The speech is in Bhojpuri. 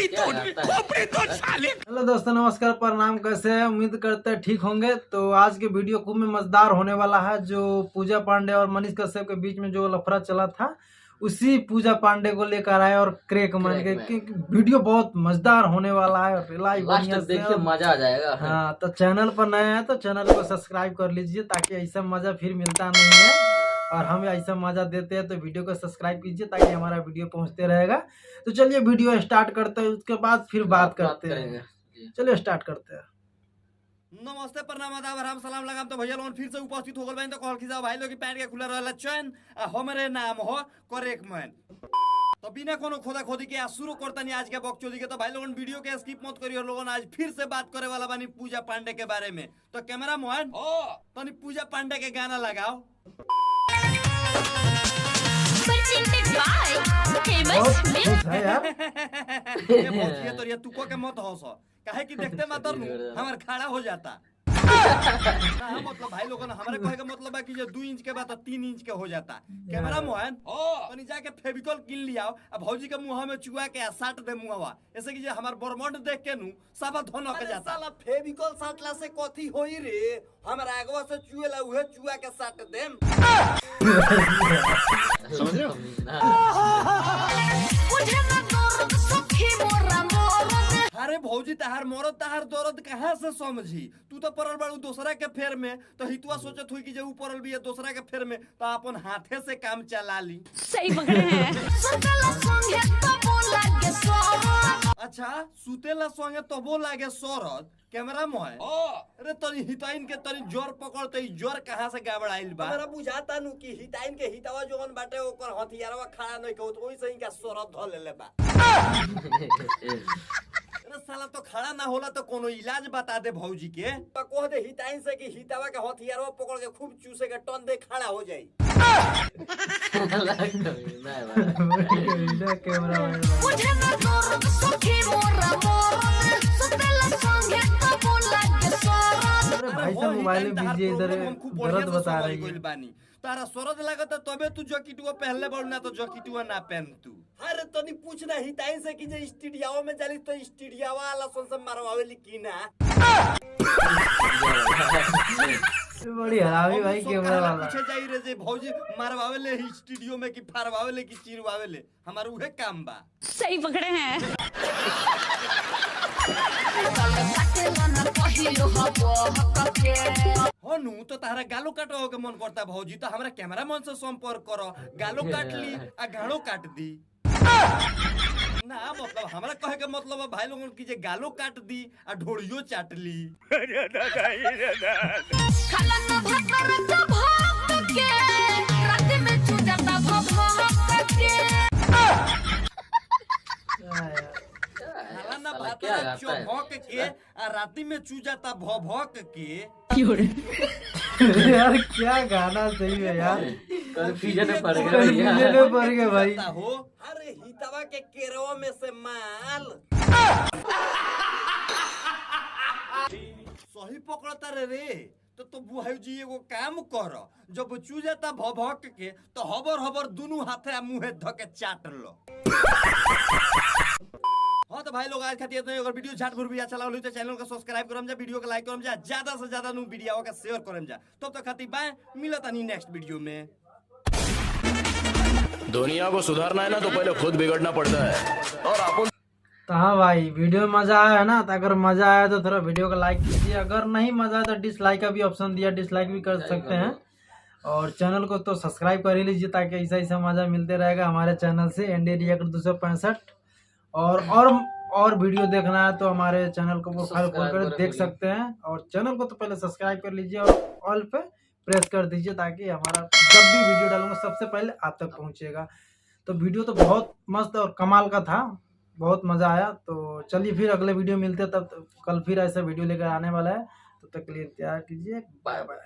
हेलो दोस्तों, नमस्कार, प्रणाम। कैसे हैं? उम्मीद करते हैं ठीक होंगे। तो आज के वीडियो खूब में मजेदार होने वाला है। जो पूजा पांडे और मनीष कश्यप के बीच में जो लफड़ा चला था, उसी पूजा पांडे को लेकर आए और क्रैक मान के वीडियो बहुत मजेदार होने वाला है। लाइव देखिए, मजा आ जाएगा। हाँ, तो चैनल पर नए हैं तो चैनल को सब्सक्राइब कर लीजिए, ताकि ऐसा मजा फिर मिलता नहीं है और हम ऐसा मजा देते हैं। तो वीडियो को सब्सक्राइब कीजिए ताकि हमारा वीडियो पहुंचते रहेगा। तो चलिए वीडियो स्टार्ट करते हैं, उसके बाद फिर बात करते हैं। चलिए स्टार्ट करते हैं। नमस्ते, प्रणाम, आदाब, राम सलाम लगाम। तो भैया लोग फिर से उपस्थित हो गए बहन। तो कहल खिजाओ भाई लोग की पैंट के खुला रहला चैन हमरे नाम हो करेक्ट मैन। तो बिना कोनो खोदा खोदी के आज शुरू करता नहीं आज के बकचोदी के। तो भाई लोगन वीडियो के स्किप मत करियो। लोगन आज फिर से बात करे वाला बानी पूजा पांडे के बारे में। तो कैमरा मोहन तो पूजा पांडे के गाना लगाओ। ये तुको के मत हंस, काहे कि देखते मातर हमार खड़ा हो जाता। मतलब भाई लोगों ने हमारे कहे का मतलब है कि जो 2 इंच के बाद 3 इंच के हो जाता। कैमरा मोहन तो जाके फेविकॉल किन लिया अब भौजी के मुंह में चुआ के साट दे मुंहवा, ऐसे कि जो हमार बरमंड देख के नु सब धोन के जाता। साला फेविकॉल साटला से कथी होई रे, हमरा आगवा से चुएला उहे चुआ के साट देम। समझ रहे अरे भौजी तहार मरद तहार दर्द कहाँ से समझी? तू तो पड़ल बाड़ू दूसरा के फेर में, तो हितुआ सोचत हुई कि जे ऊ पड़ल भी है दूसरा के फेर में, तो अपन हाथे से काम चला ली। सही पकड़े हैं। अच्छा, सुतेला संगे तबो लागे सरद। कैमरा मोहन अरे तनी हिताइन के तनी जोर पकड़, तो जोर कहाँ से गाबड़ाइल बा? हमरा बुझाता नु कि हिताइन के हितावा जोन बाटे ओकर हथियारवा खड़ा नहीं कहत, ओई से इनका सरद ध लेले बा। साला तो खड़ा ना होला तो कोनो इलाज बता दे भौजी के। तो कह दे हिताइन से कि हितावा के हथियारवा पकड़ के खूब चूसे के टन दे खड़ा हो जाई। भाई साहब मोबाइल में बिजी इधर दर्द बता रही है। तारा सरद लागत तबे तू जॉकेटुआ पहनले बड़ ना, तो जॉकेटुआ ना पहन तू। अरे तनी पूछ ना हिताइन से कि जे स्टूडियो में चली तो स्टूडियो वाला सोन से मारवावेली की ना। बड़ी हरामी भाई कैमरा वाला। पूछे जाई रे जे भौजी मारवावेले ही स्टूडियो में कि फारवावेले कि चिरवावेले, हमार उहे काम बा। सही पकड़े हैं। हनु तो तारा गालो काटो के मन करता भौजी, तो हमारा कैमरा मन से संपर्क करो, गालो काट ली आ घाड़ो काट दी ना। मतलब हमारा कहे के मतलब भाई लोगन की जे गालो काट दी आ ढोड़ियो चाट ली। राती में चू जाता भौक के। यार क्या गाना सही है यार, कंफ्यूजन पड़ गया भाई। अरे हितवा के केरवा में से माल सही पकड़ता रे। तो बुहाई जी एगो काम कर, जब चू जाता भौक के तो हबर दोनों हाथे मुंहे धके चाट लो। हाँ तो भाई लोग आज खातिर तो अगर वीडियो झाट भर भी अच्छा लागल तो चैनल को सब्सक्राइब करम जा, वीडियो को लाइक करम जा, ज्यादा से ज्यादा नु वीडियो का शेयर करम जा। तब तक खातिर बाय, मिलता नहीं नेक्स्ट वीडियो में। दुनिया को सुधारना है ना तो पहले खुद बिगड़ना पड़ता है। और आप तो हाँ भाई, वीडियो में मजा आया है ना, तो अगर मजा आया तो थोड़ा वीडियो को लाइक कीजिए। अगर नहीं मजा आया तो डिसलाइक का भी ऑप्शन दिया, डिसलाइक भी कर सकते हैं। और चैनल को तो सब्सक्राइब कर ही लीजिए, ताकि ऐसा मजा मिलते रहेगा हमारे चैनल से। एनडी रिएक्ट 265 और वीडियो देखना है तो हमारे चैनल को प्रोफाइल खोल कर देख सकते हैं। और चैनल को तो पहले सब्सक्राइब कर लीजिए और ऑल पे प्रेस कर दीजिए, ताकि हमारा जब भी वीडियो डालूंगा सबसे पहले आप तक पहुंचेगा। तो वीडियो तो बहुत मस्त और कमाल का था, बहुत मजा आया। तो चलिए फिर अगले वीडियो मिलते हैं, तब कल फिर ऐसा वीडियो लेकर आने वाला है। तब तक के लिए इंतजार कीजिए। Bye by.